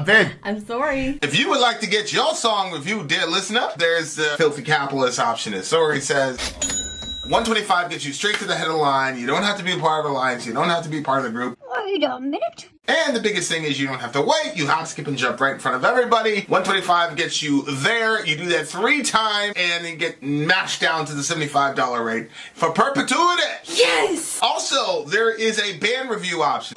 I'm Vin. I'm Sori. If you would like to get your song reviewed, dear listener, there's the filthy capitalist option. As Sori says, $125 gets you straight to the head of the line. You don't have to be a part of the alliance. You don't have to be part of the group. Wait a minute. And the biggest thing is you don't have to wait. You hop, skip, and jump right in front of everybody. $125 gets you there. You do that 3 times, and you get mashed down to the $75 rate for perpetuity. Yes! Also, there is a band review option.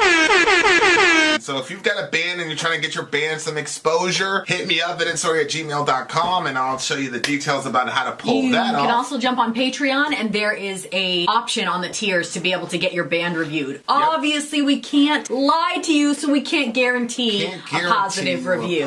So if you've got a band and you're trying to get your band some exposure, hit me up at insori@gmail.com, and I'll show you the details about how to pull that off. You can also jump on Patreon, and there is a option on the tiers to be able to get your band reviewed. Yep. Obviously, we can't lie to you, so we can't guarantee a positive review.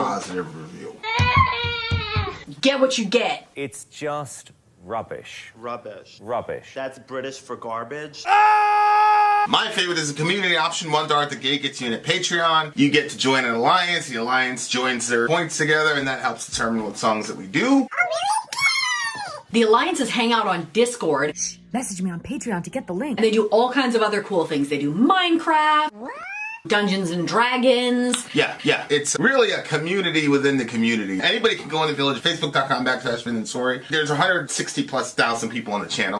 Get what you get. It's just rubbish. Rubbish. Rubbish. That's British for garbage. My favorite is the community option. $1 at the gate gets you in at Patreon. You get to join an alliance. The alliance joins their points together, and that helps determine what songs that we do. The alliances hang out on Discord. Message me on Patreon to get the link. And they do all kinds of other cool things. They do Minecraft, Dungeons and Dragons. Yeah. It's really a community within the community. Anybody can go in the village, facebook.com/Vin and Sori. There's 160,000+ people on the channel.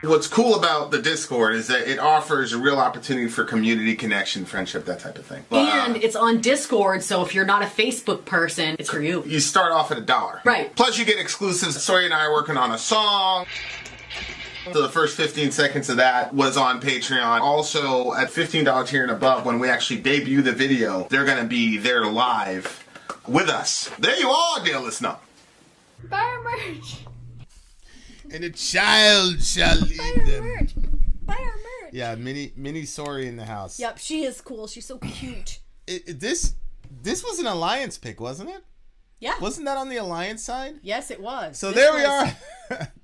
What's cool about the Discord is that it offers a real opportunity for community connection, friendship, that type of thing. And it's on Discord, so if you're not a Facebook person, it's for you. You start off at $1. Right. Plus you get exclusives. Sori and I are working on a song. So the first 15 seconds of that was on Patreon. Also, at $15 tier and above, when we actually debut the video, they're going to be there live with us. There you are, dear listener. Buy our merch. And a child shall lead them. Buy our merch. Yeah, mini Sori in the house. Yep, she is cool. She's so cute. This was an alliance pick, wasn't it? Yeah. Wasn't that on the alliance side? Yes, it was. So there we are.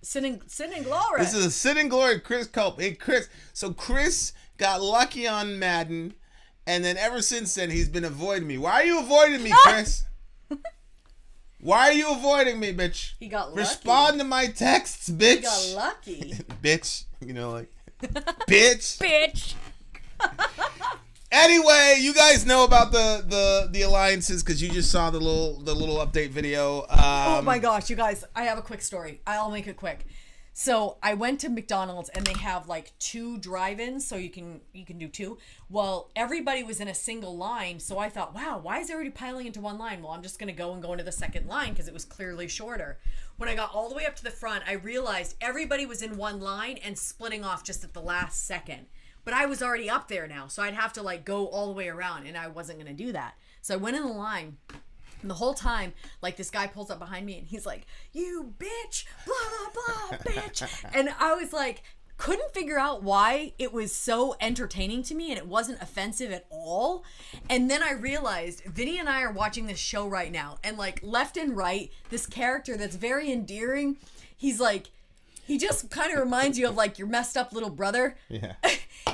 Sin and glory. This is a sin and glory, Chris Culp. Hey, Chris. So Chris got lucky on Madden, and then ever since then, he's been avoiding me. Why are you avoiding me, Chris? Why are you avoiding me, bitch? He got lucky. Respond to my texts, bitch. He got lucky. Bitch. You know, like, bitch. Bitch. Anyway, you guys know about the alliances because you just saw the little update video. Oh my gosh, you guys! I have a quick story. I'll make it quick. So I went to McDonald's and they have like 2 drive-ins, so you can do 2. Well, everybody was in a single line, so I thought, wow, why is everybody piling into one line? Well, I'm just gonna go into the second line because it was clearly shorter. When I got all the way up to the front, I realized everybody was in one line and splitting off just at the last second. But I was already up there now, so I'd have to like go all the way around, and I wasn't gonna do that. So I went in the line, and the whole time, like, this guy pulls up behind me, and he's like, "You bitch, blah blah blah, bitch," and I was like, couldn't figure out why it was so entertaining to me, and it wasn't offensive at all. And then I realized Vinny and I are watching this show right now, and like left and right, this character that's very endearing, he's like. He just kind of reminds you of like your messed up little brother. Yeah.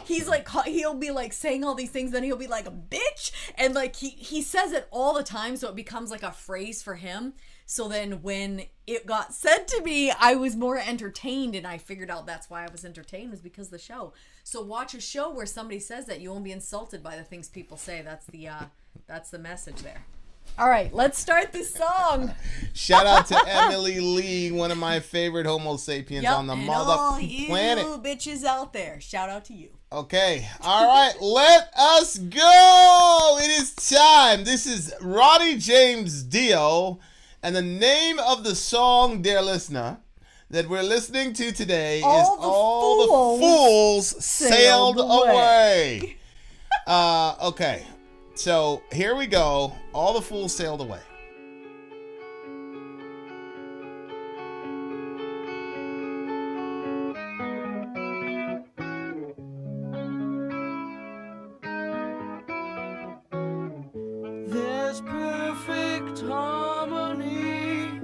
He's like, he'll be like saying all these things, then he'll be like a bitch, and like he says it all the time, so it becomes like a phrase for him. So then when it got said to me, I was more entertained, and I figured out that's why I was entertained, was because of the show. So watch a show where somebody says that, you won't be insulted by the things people say. That's the message there. All right, let's start this song. Shout out to Emily Lee, one of my favorite Homo sapiens on the motherfucking planet. All you bitches out there, shout out to you. Okay, all right, let us go. It is time. This is Ronnie James Dio, and the name of the song, dear listener, that we're listening to today is All the Fools Sailed Away. Okay. So here we go. All the fools sailed away. There's perfect harmony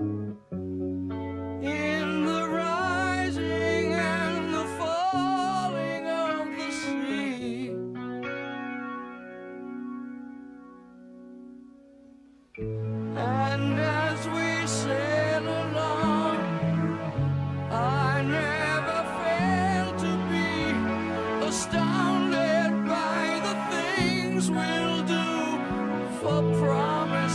in the rising and the falling of the sea. And as we sail along, I never fail to be astounded by the things we'll do for promise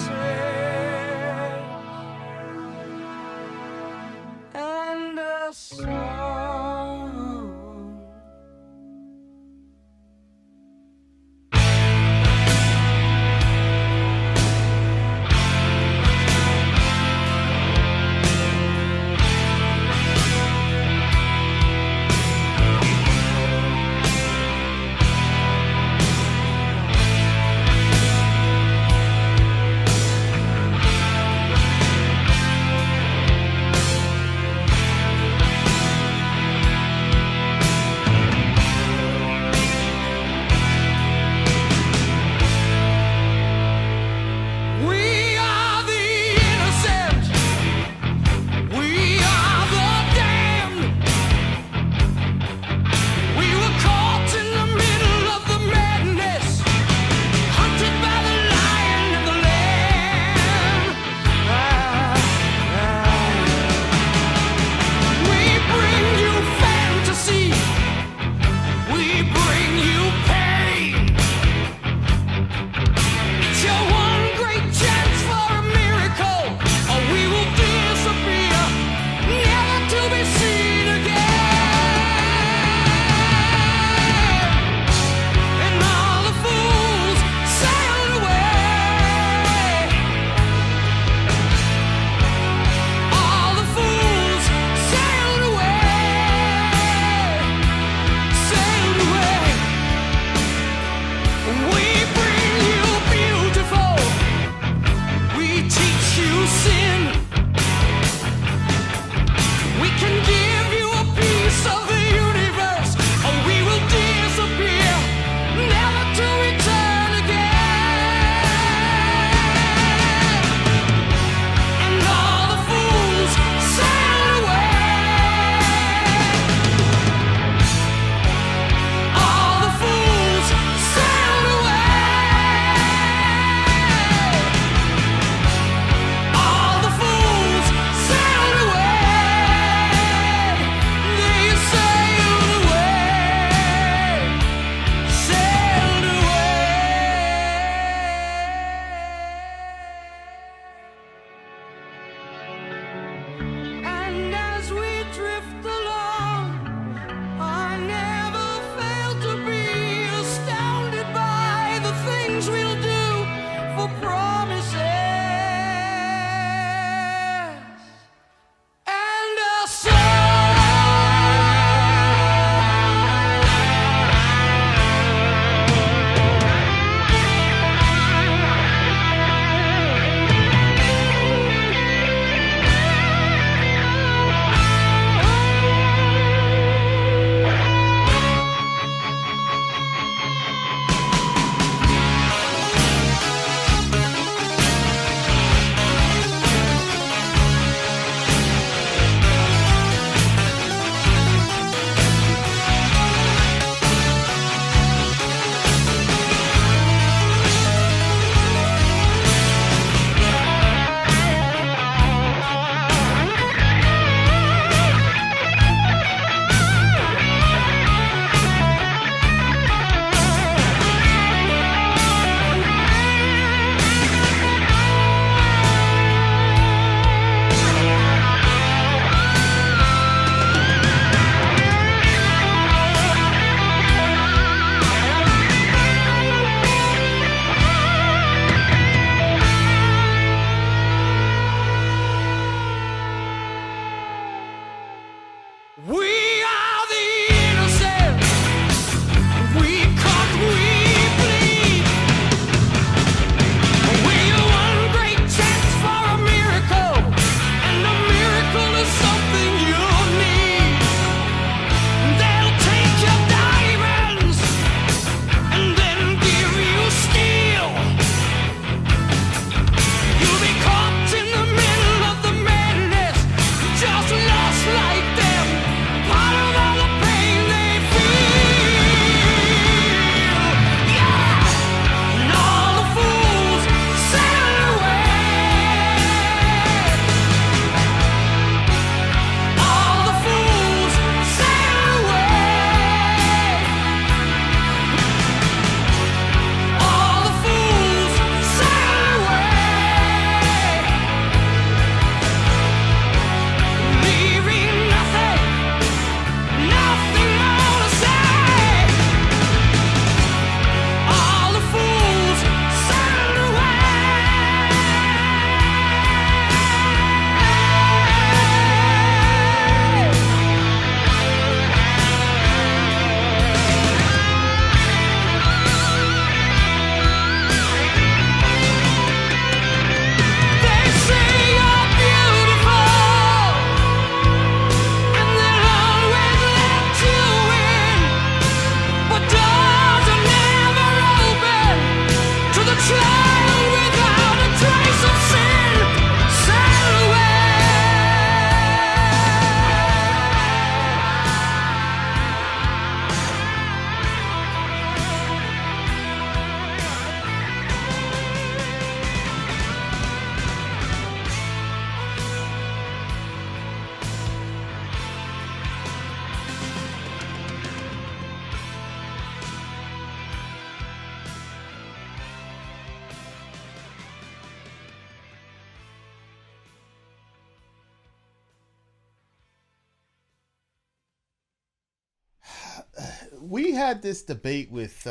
we had this debate with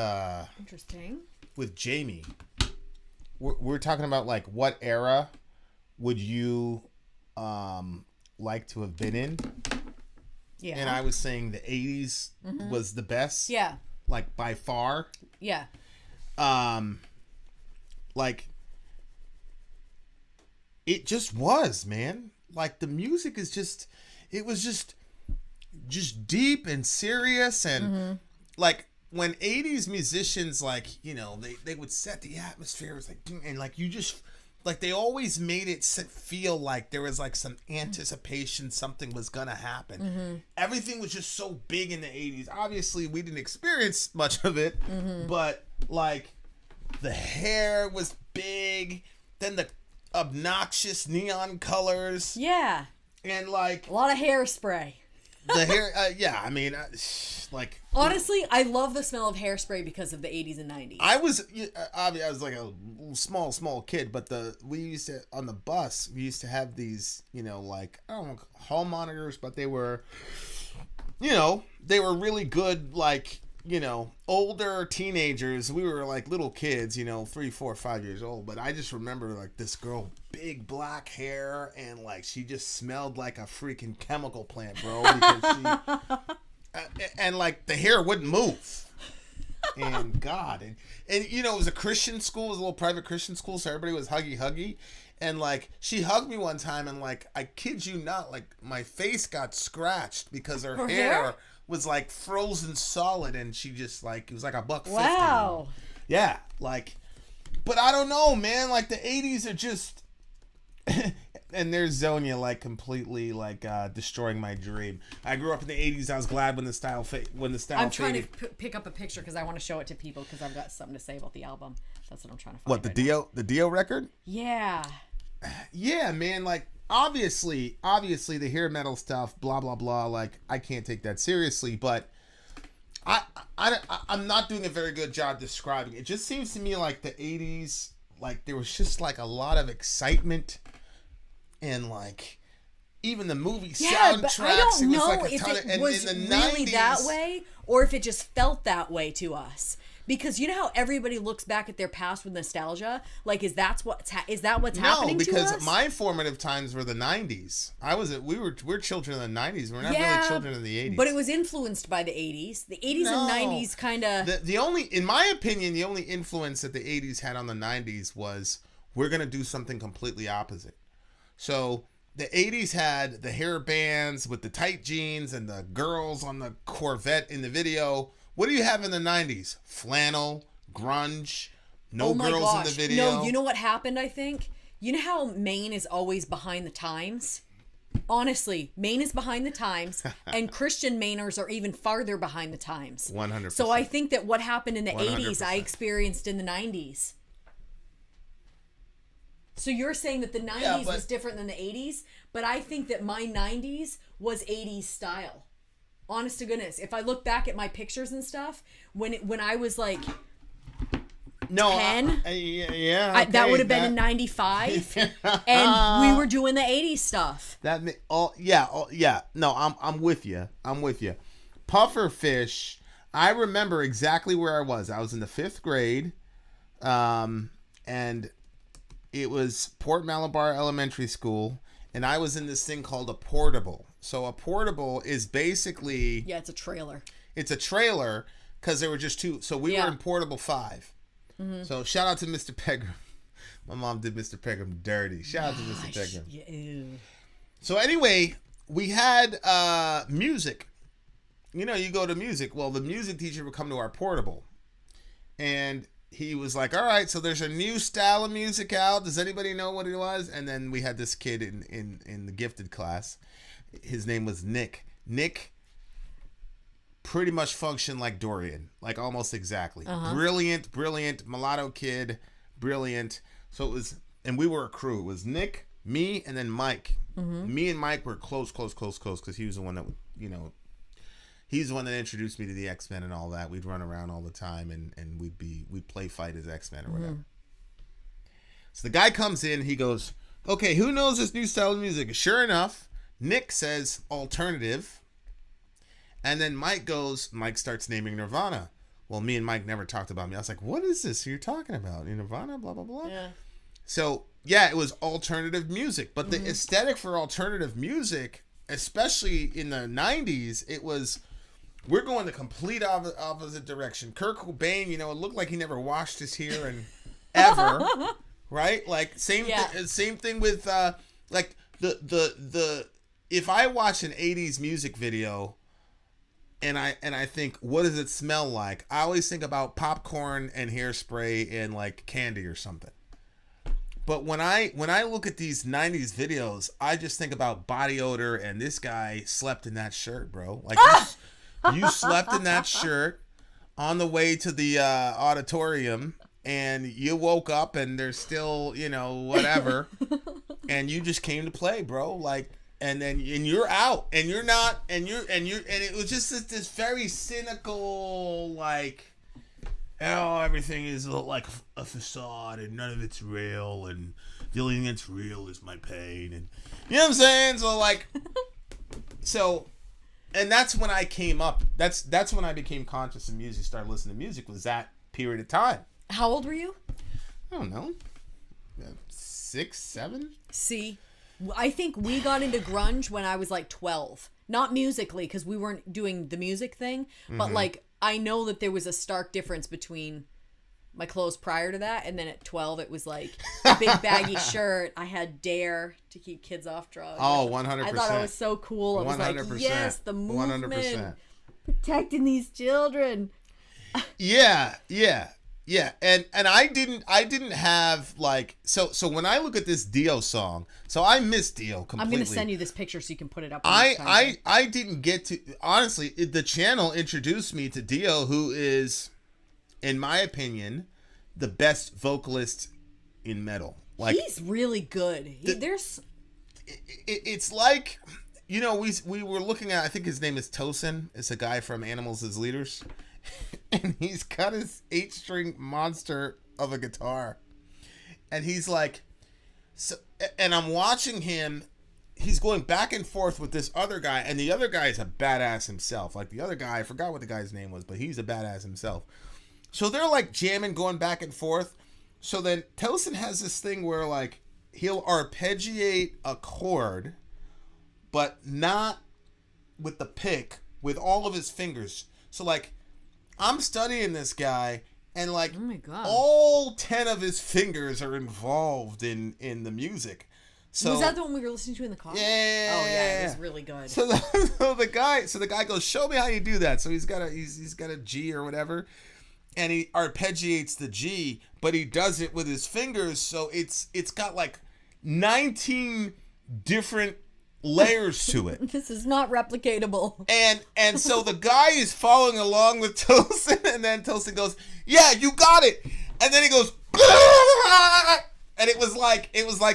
Interesting. with Jamie. We're talking about like what era would you like to have been in? Yeah. And I was saying the 80s was the best. Yeah. Like by far. Yeah. Like it just was, man. Like the music is just, it was just deep and serious and like when 80s musicians like, you know, they would set the atmosphere. It was like, and like you just like they always made it feel like there was like some anticipation something was gonna happen. Everything was just so big in the 80s. Obviously we didn't experience much of it, but like the hair was big, then the obnoxious neon colors. Yeah. And like a lot of hairspray. The hair, yeah, I mean, like honestly, I love the smell of hairspray because of the 80s and 90s. I was like a small kid, but we used to on the bus. We used to have these, you know, like I don't know, hall monitors, but they were, you know, they were really good, like, you know, older teenagers. We were like little kids, you know, 3, 4, 5 years old. But I just remember like this girl, big black hair, and like she just smelled like a freaking chemical plant, bro. Because she, and like the hair wouldn't move. And God, and you know, it was a Christian school, it was a little private Christian school, so everybody was huggy. And like she hugged me one time, and like I kid you not, like my face got scratched because her hair was like frozen solid, and she just like it was like $1.50. Wow. Yeah, like, but I don't know, man. Like the 80s are just, and there's Zonia like completely like destroying my dream. I grew up in the 80s. I was glad when the style I'm trying faded. to pick up a picture because I want to show it to people because I've got something to say about the album. That's what I'm trying to find. What, the Dio record? Yeah. Yeah, man. Like obviously the hair metal stuff, blah blah blah. Like I can't take that seriously, but I'm not doing a very good job describing it. It just seems to me like the 80s, like there was just like a lot of excitement, and like even the movie soundtracks. But I don't know like if it was really 90s, that way or if it just felt that way to us. Because you know how everybody looks back at their past with nostalgia? Like, is that what's happening to us? No, because my formative times were the 90s. We're children of the 90s. We're not really children of the 80s. But it was influenced by the 80s. The 80s and 90s kind of... The only, in my opinion, the only influence that the 80s had on the 90s was we're going to do something completely opposite. So the 80s had the hair bands with the tight jeans and the girls on the Corvette in the video. What do you have in the 90s? Flannel, grunge, no girls in the video. No, you know what happened, I think? You know how Maine is always behind the times? Honestly, Maine is behind the times, and Christian Mainers are even farther behind the times. 100%. So I think that what happened in the 100%. 80s, I experienced in the 90s. So you're saying that the 90s was different than the 80s, but I think that my 90s was 80s style. Honest to goodness, if I look back at my pictures and stuff, when I was like 10, that would have been in 95, and we were doing the 80s stuff. No, I'm with you. Pufferfish. I remember exactly where I was. I was in the 5th grade, and it was Port Malabar Elementary School, and I was in this thing called a portable. So a portable is basically... Yeah, it's a trailer. It's a trailer because there were just two. So we were in portable 5. Mm-hmm. So shout out to Mr. Pegram. My mom did Mr. Pegram dirty. Shout out to Mr. Pegram. Yeah. So anyway, we had music. You know, you go to music. Well, the music teacher would come to our portable. And he was like, all right, so there's a new style of music out. Does anybody know what it was? And then we had this kid in the gifted class. His name was Nick. Nick pretty much functioned like Dorian, like almost exactly. Uh-huh. Brilliant, mulatto kid, brilliant. So it was, and we were a crew. It was Nick, me, and then Mike. Mm-hmm. Me and Mike were close, because he was the one that, you know, he's the one that introduced me to the X-Men and all that. We'd run around all the time, and we'd play fight as X-Men or whatever. So the guy comes in, he goes, okay, who knows this new style of music? Sure enough, Nick says alternative, And then Mike starts naming Nirvana. Well, me and Mike never talked about me. I was like, what is this you're talking about? Nirvana, blah, blah, blah. Yeah. So, yeah, it was alternative music. But the aesthetic for alternative music, especially in the 90s, it was, we're going the complete opposite direction. Kurt Cobain, it looked like he never washed his hair and ever, right? Like, same thing with, like, the if I watch an 80s music video, and I think, what does it smell like? I always think about popcorn and hairspray and like candy or something. But when I look at these 90s videos, I just think about body odor, and this guy slept in that shirt, bro. Like you slept in that shirt on the way to the auditorium, and you woke up and there's still, whatever, and you just came to play, bro. Like, and you're out, and you're not, and it was just this very cynical, like, oh, everything is like a facade and none of it's real, and the only thing that's real is my pain, and you know what I'm saying? So and that's when I came up. That's when I became conscious of music, started listening to music, was that period of time. How old were you? I don't know. 6, 7? See, I think we got into grunge when I was like 12. Not musically, because we weren't doing the music thing, but like, I know that there was a stark difference between my clothes prior to that, and then at 12 it was like a big baggy shirt. I had Dare to keep kids off drugs. Oh, 100%. I thought it was so cool. I was 100%. like, yes, the movement, 100%. protecting these children. Yeah. And I didn't have like, so when I look at this Dio song, so I miss Dio completely. I'm going to send you this picture so you can put it up. I didn't get to, honestly, the channel introduced me to Dio, who is, in my opinion, the best vocalist in metal. Like, he's really good. It's like, we were looking at, I think his name is Tosin. It's a guy from Animals as Leaders. And he's got his 8-string monster of a guitar. And he's like, so, and I'm watching him. He's going back and forth with this other guy. And the other guy is a badass himself. Like, the other guy, I forgot what the guy's name was, but he's a badass himself. So they're like jamming, going back and forth. So then Tosin has this thing where like he'll arpeggiate a chord, but not with the pick, with all of his fingers. So like, I'm studying this guy, and like, oh my God, all 10 of his fingers are involved in the music. So was that the one we were listening to in the car? Yeah. Oh yeah, it was really good. So the guy goes, show me how you do that. So he's got a G or whatever, and he arpeggiates the G, but he does it with his fingers. So it's got like 19 different layers to it. This is not replicatable. And so the guy is following along with Tosin, and then Tosin goes, yeah, you got it. And then he goes, and it was like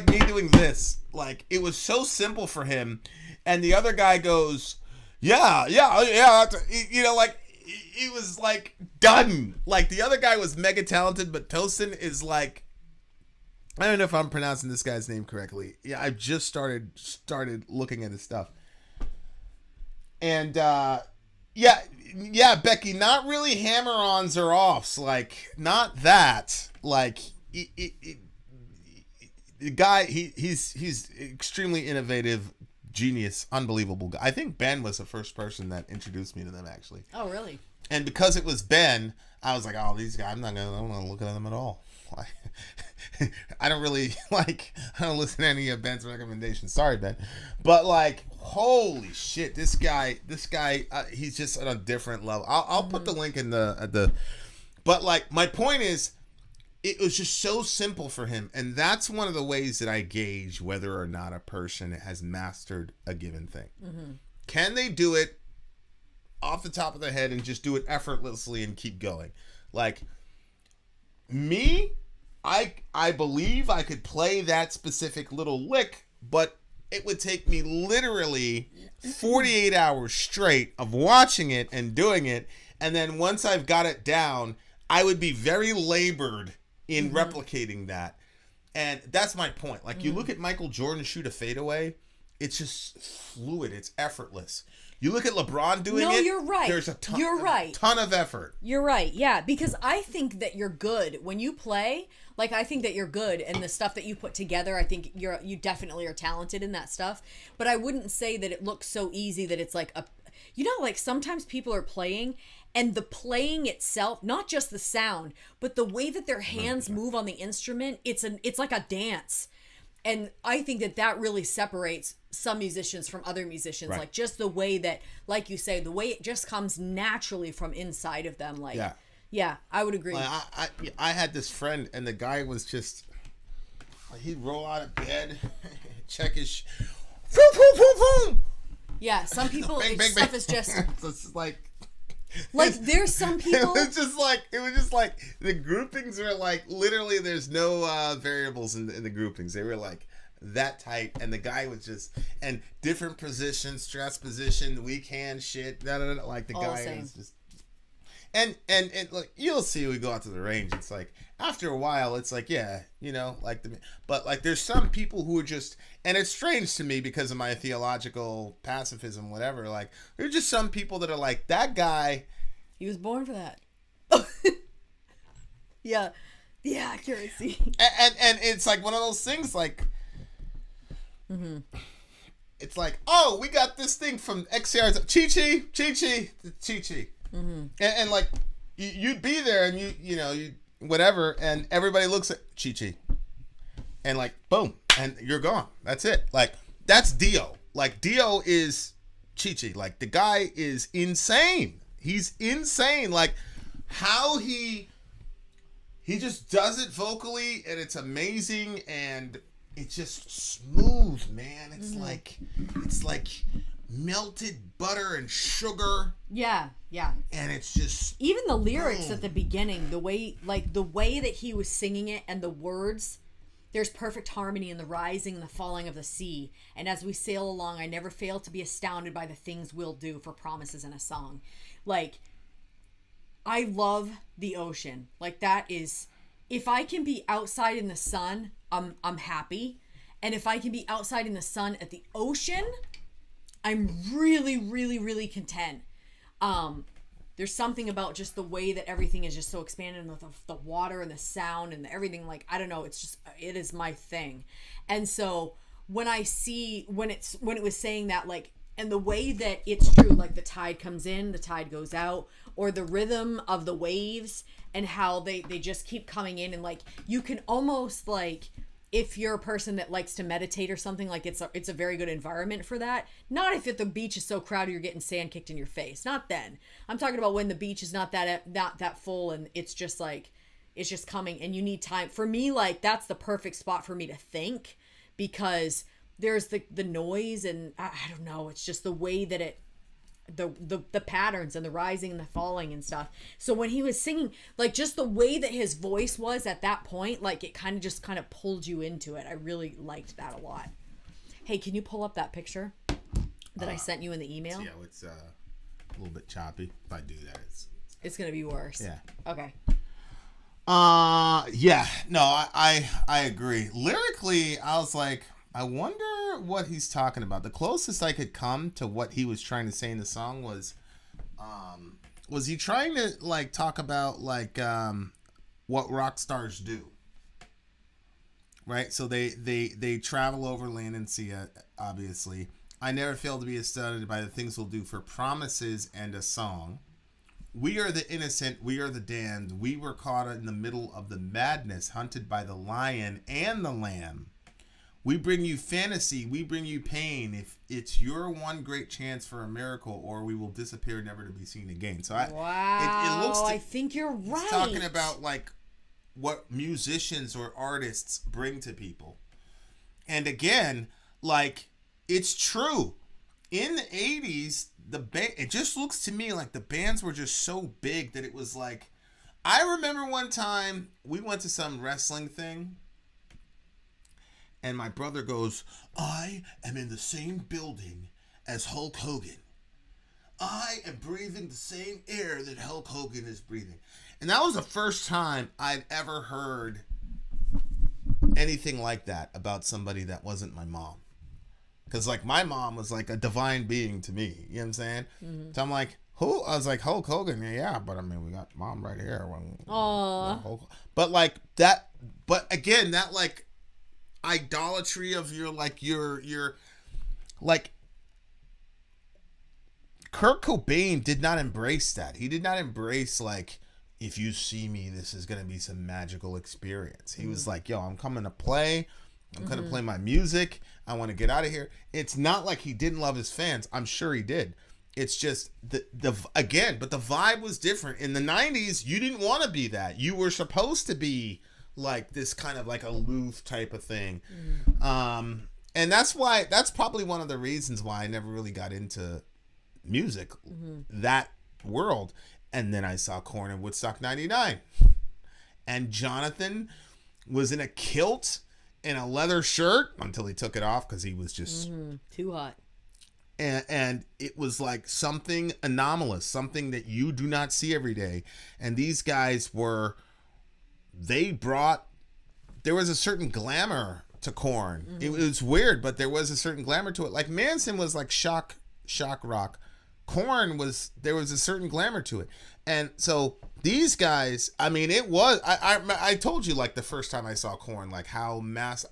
me doing this. Like, it was so simple for him. And the other guy goes, yeah. Like, it was like done. Like, the other guy was mega talented, but Tosin is like, I don't know if I'm pronouncing this guy's name correctly. Yeah, I've just started looking at his stuff. And yeah, Becky, not really hammer-ons or offs, like, not that. Like, the guy, he's extremely innovative, genius, unbelievable guy. I think Ben was the first person that introduced me to them, actually. Oh, really? And because it was Ben, I was like, oh, these guys, I'm not gonna look at them at all. I don't really I don't listen to any of Ben's recommendations. Sorry, Ben. But like, holy shit, this guy, he's just on a different level. I'll put the link in the but like, my point is, it was just so simple for him. And that's one of the ways that I gauge whether or not a person has mastered a given thing. Mm-hmm. Can they do it off the top of their head and just do it effortlessly and keep going? Like, me, I believe I could play that specific little lick, but it would take me literally 48 hours straight of watching it and doing it. And then once I've got it down, I would be very labored in replicating that. And that's my point. Like, you look at Michael Jordan shoot a fadeaway, it's just fluid. It's effortless. You look at LeBron doing it. No, you're right. There's a ton, You're right. ton of effort. You're right. Yeah, because I think that you're good when you play. Like, I think that you're good, and the stuff that you put together, I think you definitely are talented in that stuff. But I wouldn't say that it looks so easy that it's like a, you know, like sometimes people are playing, and the playing itself, not just the sound, but the way that their hands move on the instrument, it's like a dance. And I think that really separates some musicians from other musicians. Right. Like just the way that, like you say, the way it just comes naturally from inside of them. Like, yeah, I would agree. Like, I had this friend, and the guy was just, he'd roll out of bed, check his, boom, boom, boom, boom. Yeah, some people, Bang, bang, stuff bang. is just, It's like there's some people. It was just like the groupings were like literally there's no variables in the groupings. They were like that tight, and the guy was just and different positions, stress position, weak hand shit. Like the All guy same. was just. And like you'll see when we go out to the range. It's like after a while, it's like but like there's some people who are just, and it's strange to me because of my theological pacifism, whatever. Like there's just some people that are like that guy. He was born for that. Yeah, accuracy. And it's like one of those things like. It's like, oh, we got this thing from XCR's Chi-Chi. And like you'd be there and you whatever, and everybody looks at Chi-Chi and like boom, and you're gone. That's it. Like that's Dio. Like Dio is Chi-Chi. Like the guy is insane. He's insane. Like how he just does it vocally, and it's amazing, and it's just smooth, man. It's like melted butter and sugar. Yeah. And it's just Even the lyrics at the beginning, the way that he was singing it and the words, there's perfect harmony in the rising and the falling of the sea. And as we sail along, I never fail to be astounded by the things we'll do for promises in a song. Like, I love the ocean. Like that is, if I can be outside in the sun, I'm happy. And if I can be outside in the sun at the ocean, I'm really, really, really content. There's something about just the way that everything is just so expanded, and the water and the sound and everything, like, I don't know, it is my thing. And so when it was saying that, like, and the way that it's true, like the tide comes in, the tide goes out, or the rhythm of the waves and how they just keep coming in, and like you can almost, like, if you're a person that likes to meditate or something, like it's a very good environment for that. Not if the beach is so crowded you're getting sand kicked in your face. Not then. I'm talking about when the beach is not that full, and it's just like it's just coming and you need time. For me, like that's the perfect spot for me to think, because there's the noise, and I don't know, it's just the way that it the patterns and the rising and the falling and stuff. So when he was singing, like just the way that his voice was at that point, like it kind of pulled you into it. I really liked that a lot. Hey, can you pull up that picture that I sent you in the email? Yeah, it's a little bit choppy. If I do that, It's gonna be worse. Yeah. Okay. Yeah. No, I agree. Lyrically, I was like, I wonder what he's talking about. The closest I could come to what he was trying to say in the song was he trying to like talk about like what rock stars do, right? So they travel over land and sea, obviously. I never fail to be astounded by the things we'll do for promises and a song. We are the innocent, we are the damned. We were caught in the middle of the madness, hunted by the lion and the lamb. We bring you fantasy, we bring you pain. If it's your one great chance for a miracle, or we will disappear, never to be seen again. So I think you're right. It's talking about like what musicians or artists bring to people. And again, like it's true. In the 80s, it just looks to me like the bands were just so big that it was like, I remember one time we went to some wrestling thing, and my brother goes, I am in the same building as Hulk Hogan. I am breathing the same air that Hulk Hogan is breathing. And that was the first time I'd ever heard anything like that about somebody that wasn't my mom. Because, like, my mom was, like, a divine being to me. You know what I'm saying? Mm-hmm. So I'm like, who? I was like, Hulk Hogan. Yeah, but, I mean, we got mom right here. But, like, that... But, again, that, like, idolatry of your, like, your like... Kurt Cobain did not embrace that. He did not embrace, like, if you see me, this is going to be some magical experience. He was like, yo, I'm coming to play. I'm going to play my music. I want to get out of here. It's not like he didn't love his fans. I'm sure he did. It's just, but the vibe was different. In the 90s, you didn't want to be that. You were supposed to be, like, this kind of, like, aloof type of thing. And that's probably one of the reasons why I never really got into music, that world. And then I saw Korn in Woodstock 99, and Jonathan was in a kilt and a leather shirt until he took it off because he was just too hot. And it was like something anomalous, something that you do not see every day. And these guys there was a certain glamour to Korn. It was weird, but there was a certain glamour to it. Like Manson was like shock rock. Korn there was a certain glamour to it. And so these guys, I mean, it was, I told you, like, the first time I saw Korn, like, how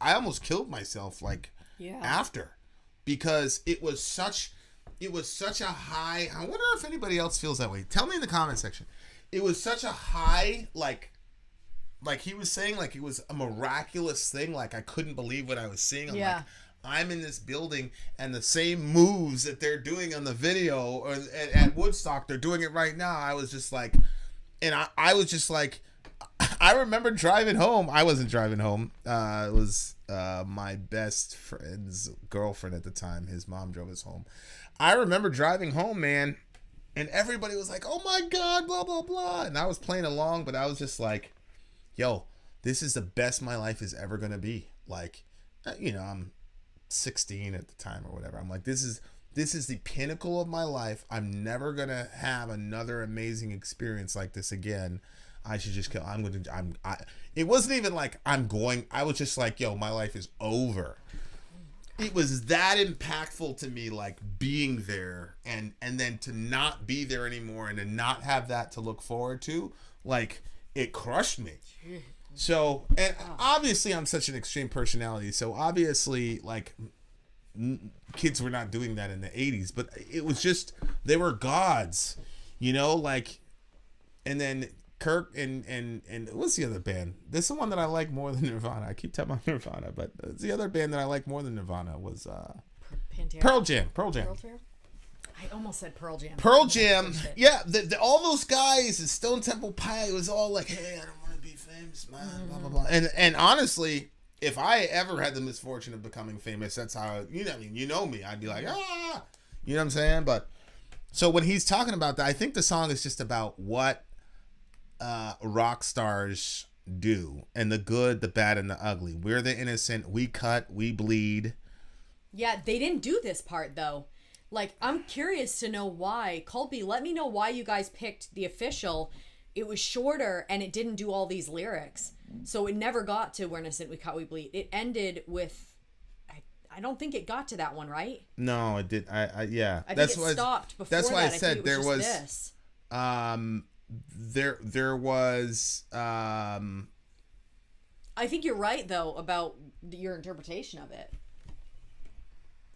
I almost killed myself, like, after, because it was such a high, I wonder if anybody else feels that way. Tell me in the comment section. It was such a high, like he was saying, like, it was a miraculous thing. Like, I couldn't believe what I was seeing. I'm like, I'm in this building, and the same moves that they're doing on the video or at Woodstock, they're doing it right now. I was just like, and I was just like, I remember driving home. I wasn't driving home. It was my best friend's girlfriend at the time. His mom drove us home. I remember driving home, man, and everybody was like, oh my God, blah, blah, blah. And I was playing along, but I was just like, yo, this is the best my life is ever going to be. Like, you know, I'm 16 at the time or whatever. I'm like, this is the pinnacle of my life. I'm never gonna have another amazing experience like this again. I should just kill. It wasn't even like I was just like, yo, my life is over. It was that impactful to me, like, being there and then to not be there anymore and to not have that to look forward to, like, it crushed me. So, and obviously I'm such an extreme personality, so obviously, like, kids were not doing that in the 80s, but it was just, they were gods, you know, like, and then Kirk and what's the other band? This is the one that I like more than Nirvana. I keep talking about Nirvana, but the other band that I like more than Nirvana was Pearl Jam. I almost said Pearl Jam. Pearl Jam, yeah, all those guys, and Stone Temple Pilots, it was all like, hey, I don't want to be famous, man, blah, blah, blah. And honestly, if I ever had the misfortune of becoming famous, that's how, you know, I mean, you know me, I'd be like, you know what I'm saying? But, so when he's talking about that, I think the song is just about what rock stars do, and the good, the bad, and the ugly. We're the innocent, we cut, we bleed. Yeah, they didn't do this part, though. Like, I'm curious to know why. Colby, let me know why you guys picked the official. It was shorter, and it didn't do all these lyrics. So it never got to We're Innocent, We Cut, We Bleed. It ended with, I don't think it got to that one, right? No, it did. Yeah. I think it stopped before that. That's why I said there was this. There was I think you're right, though, about your interpretation of it.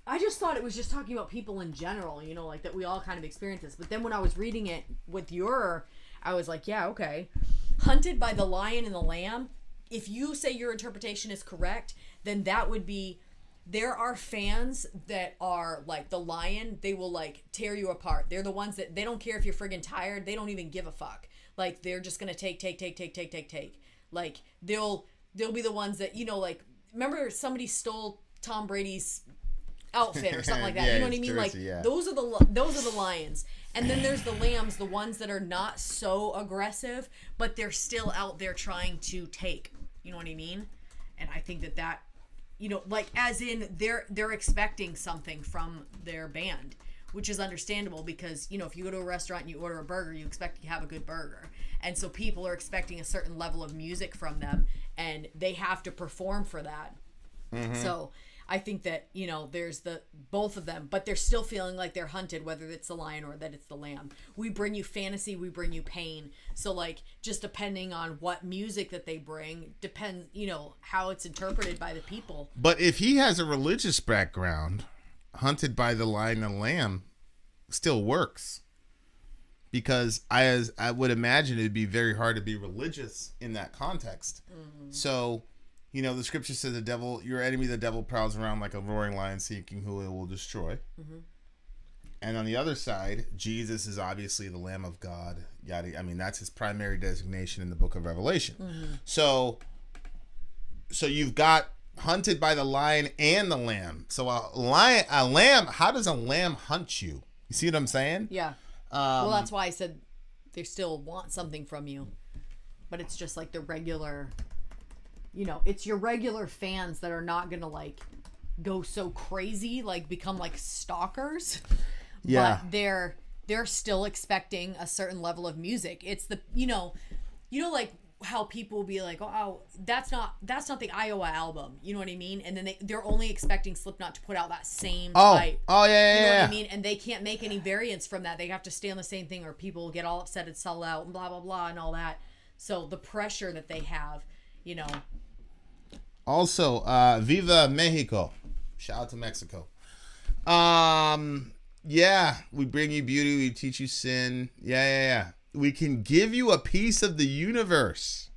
I just thought it was just talking about people in general, you know, like that we all kind of experience this. But then when I was reading it with I was like, yeah, okay. Hunted by the Lion and the Lamb. If you say your interpretation is correct, then that would be, there are fans that are like the Lion. They will, like, tear you apart. They're the ones that, they don't care if you're friggin' tired. They don't even give a fuck. Like, they're just gonna take. Like, they'll be the ones that, you know, like, remember somebody stole Tom Brady's outfit or something like that. Yeah, you know what I mean? jersey, Like, yeah. those are the Lions. And then there's the Lambs, the ones that are not so aggressive, but they're still out there trying to take. You know what I mean? And I think that, you know, like, as in they're expecting something from their band, which is understandable because, you know, if you go to a restaurant and you order a burger, you expect to have a good burger. And so people are expecting a certain level of music from them, and they have to perform for that. Mm-hmm. So I think that, you know, there's the both of them, but they're still feeling like they're hunted, whether it's the lion or that it's the lamb. We bring you fantasy, we bring you pain. So like, just depending on what music that they bring, depends, you know, how it's interpreted by the people. But if he has a religious background, hunted by the lion and lamb still works. Because I would imagine it'd be very hard to be religious in that context. Mm-hmm. So, you know, the scripture says your enemy, the devil, prowls around like a roaring lion seeking who it will destroy. Mm-hmm. And on the other side, Jesus is obviously the Lamb of God. I mean, that's his primary designation in the book of Revelation. Mm-hmm. So you've got hunted by the lion and the lamb. So a lamb, how does a lamb hunt you? You see what I'm saying? Yeah. Well, that's why I said they still want something from you, but it's just like the regular, you know, it's your regular fans that are not gonna like go so crazy, like become like stalkers. Yeah. But they're still expecting a certain level of music. It's the you know like how people will be like, oh, that's not the Iowa album, you know what I mean? And then they're only expecting Slipknot to put out that same type. Oh yeah, you know what I mean? And they can't make any variants from that. They have to stay on the same thing, or people will get all upset and sell out and blah blah blah and all that. So the pressure that they have, you know. Also, Viva Mexico! Shout out to Mexico. Yeah, we bring you beauty, we teach you sin. Yeah. We can give you a piece of the universe.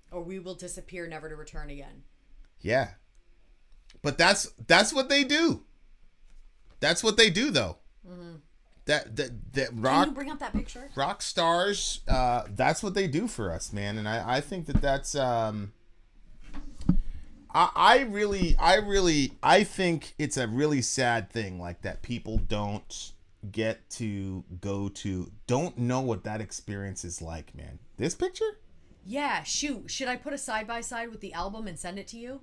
Or we will disappear, never to return again. Yeah. But that's what they do. That's what they do, though. Mm-hmm. That rock. Can you bring up that picture? Rock stars. That's what they do for us, man. And I think that's. I think it's a really sad thing, like that people don't don't know what that experience is like, man. This picture? Yeah, shoot. Should I put a side-by-side with the album and send it to you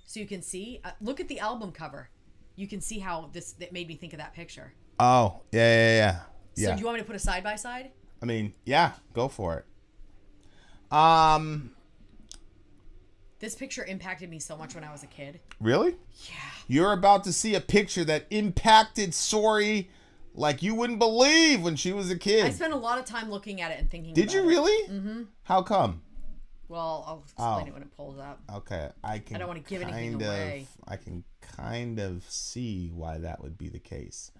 so you can see? Look at the album cover. You can see how that made me think of that picture. Oh, yeah. So do you want me to put a side-by-side? I mean, yeah, go for it. This picture impacted me so much when I was a kid. Really? Yeah. You're about to see a picture that impacted Sori like you wouldn't believe when she was a kid. I spent a lot of time looking at it and thinking Did you really? Mm-hmm. How come? Well, I'll explain it when it pulls up. Okay. I don't want to give anything away. I can kind of see why that would be the case.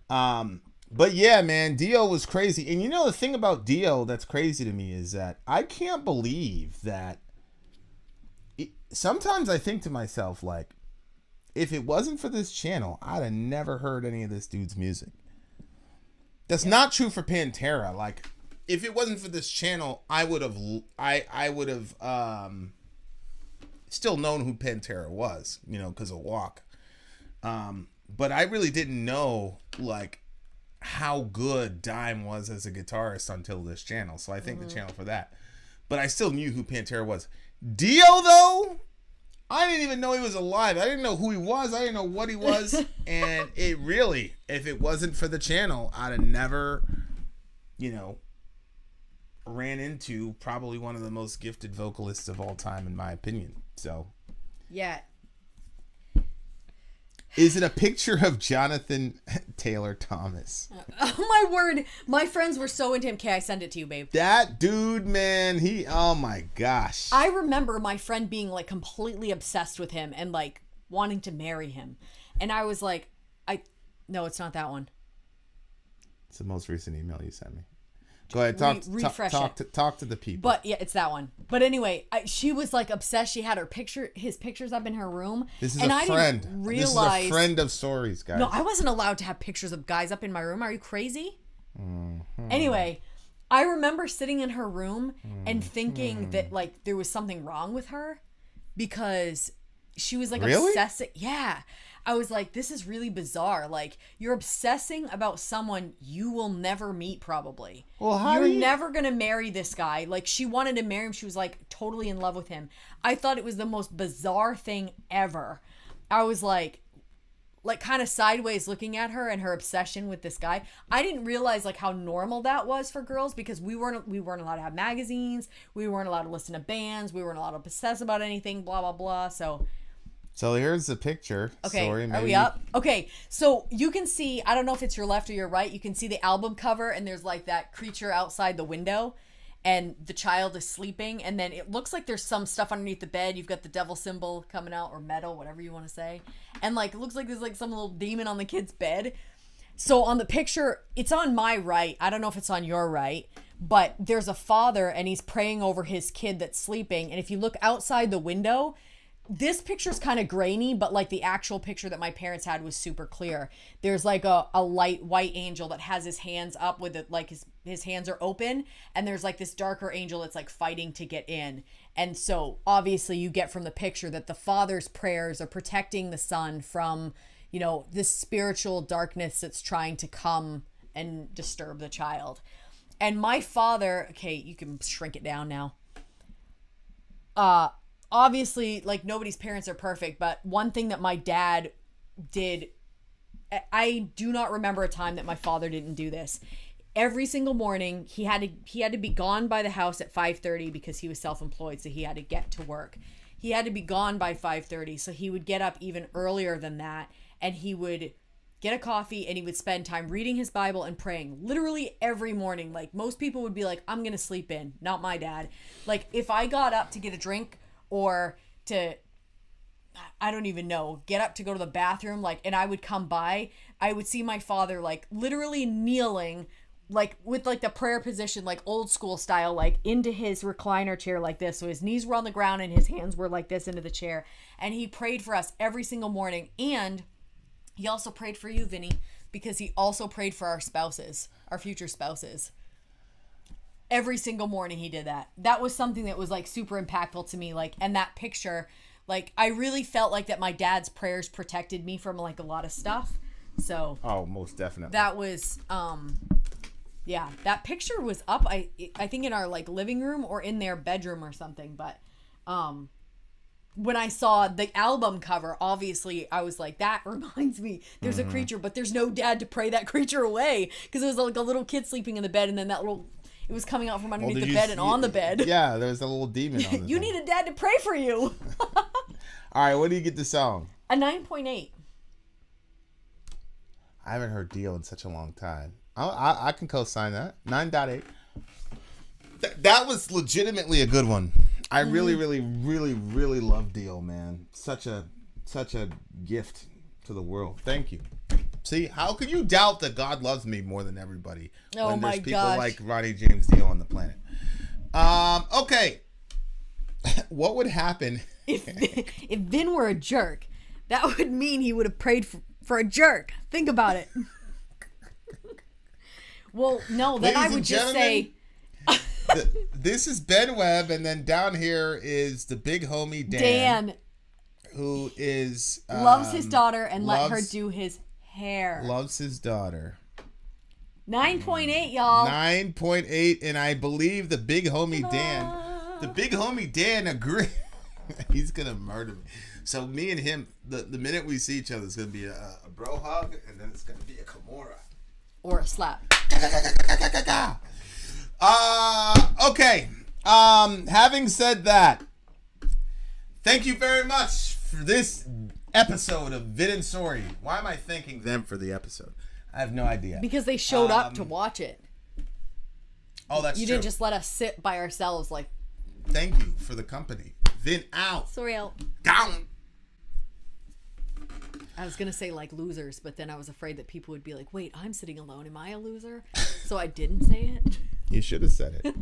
But yeah, man, Dio was crazy. And you know the thing about Dio that's crazy to me is that I can't believe that sometimes I think to myself, like, if it wasn't for this channel, I'd have never heard any of this dude's music. That's not true for Pantera. Like, if it wasn't for this channel, I would have still known who Pantera was, you know, because of Walk. But I really didn't know, like, how good Dime was as a guitarist until this channel. So I thank the channel for that. But I still knew who Pantera was. Dio, though, I didn't even know he was alive. I didn't know who he was. I didn't know what he was. And it really, if it wasn't for the channel, I'd have never, you know, ran into probably one of the most gifted vocalists of all time, in my opinion. So, yeah. Is it a picture of Jonathan Taylor Thomas? Oh my word. My friends were so into him. Okay, I send it to you, babe. That dude, man, oh my gosh. I remember my friend being like completely obsessed with him and like wanting to marry him. And I was like, no, it's not that one. It's the most recent email you sent me. Go ahead, refresh it. Talk to the people. But yeah, it's that one. But anyway, she was like obsessed. She had his pictures up in her room. This is and a friend. Didn't realize, this is a friend of Sori's, guys. No, I wasn't allowed to have pictures of guys up in my room. Are you crazy? Mm-hmm. Anyway, I remember sitting in her room and thinking that like there was something wrong with her because she was like obsessing. Yeah. I was like, this is really bizarre. Like, you're obsessing about someone you will never meet, probably. Well, you're never going to marry this guy. Like, she wanted to marry him. She was, like, totally in love with him. I thought it was the most bizarre thing ever. I was, like kind of sideways looking at her and her obsession with this guy. I didn't realize, like, how normal that was for girls because we weren't allowed to have magazines. We weren't allowed to listen to bands. We weren't allowed to obsess about anything, blah, blah, blah. So So here's the picture. Okay, Sorry, are maybe. we up? Okay, so you can see, I don't know if it's your left or your right, you can see the album cover and there's like that creature outside the window and the child is sleeping and then it looks like there's some stuff underneath the bed. You've got the devil symbol coming out or metal, whatever you want to say. And like it looks like there's like some little demon on the kid's bed. So on the picture, it's on my right. I don't know if it's on your right, but there's a father and he's praying over his kid that's sleeping. And if you look outside the window, this picture's kind of grainy, but like the actual picture that my parents had was super clear. There's like a light white angel that has his hands up with it, like his hands are open, and there's like this darker angel that's like fighting to get in. And so obviously you get from the picture that the father's prayers are protecting the son from, you know, this spiritual darkness that's trying to come and disturb the child. And my father, okay, you can shrink it down now. Obviously, like, nobody's parents are perfect, but one thing that my dad did, I do not remember a time that my father didn't do this. Every single morning, he had to be gone by the house at 5:30 because he was self-employed, so he had to get to work. He had to be gone by 5:30, so he would get up even earlier than that, and he would get a coffee, and he would spend time reading his Bible and praying literally every morning. Like, most people would be like, I'm going to sleep in. Not my dad. Like, if I got up to get a drink or to, I don't even know, get up to go to the bathroom, like, and I would come by, I would see my father, like, literally kneeling, like, with, like, the prayer position, like, old school style, like, into his recliner chair like this. So his knees were on the ground and his hands were like this into the chair. And he prayed for us every single morning. And he also prayed for you, Vinny, because he also prayed for our spouses, our future spouses. Every single morning he did that. That was something that was like super impactful to me. Like, and that picture, like, I really felt like that my dad's prayers protected me from like a lot of stuff. So Oh, most definitely. that was, yeah, that picture was up. I think in our like living room or in their bedroom or something. But, when I saw the album cover, obviously I was like, that reminds me, there's a creature, but there's no dad to pray that creature away. Because it was like a little kid sleeping in the bed and then that little, it was coming out from underneath the bed and on the bed. Yeah, there's a little demon on the You need a dad to pray for you. All right, what do you get the song? A 9.8. I haven't heard Dio in such a long time. I can co-sign that. 9.8. That was legitimately a good one. I really, really, really, really love Dio, man. Such a gift to the world. Thank you. See, how can you doubt that God loves me more than everybody when there's people like Ronnie James Dio on the planet? Okay. What would happen if Vin were a jerk? That would mean he would have prayed for a jerk. Think about it. Well, no, then I would just say... This is Ben Webb, and then down here is the big homie Dan. Who is... loves his daughter and let her do his hair. Loves his daughter. 9.8, y'all. 9.8, and I believe the big homie Dan agree. He's gonna murder me. So me and him, the minute we see each other, it's gonna be a bro hug, and then it's gonna be a Kimura or a slap. Okay. Having said that, thank you very much for this episode of Vin and Sori. Why am I thanking them for the episode? I have no idea. Because they showed up to watch it. Oh, that's true. You didn't just let us sit by ourselves like... Thank you for the company. Vin out. Sori out. Down. I was going to say like losers, but then I was afraid that people would be like, wait, I'm sitting alone. Am I a loser? So I didn't say it. You should have said it.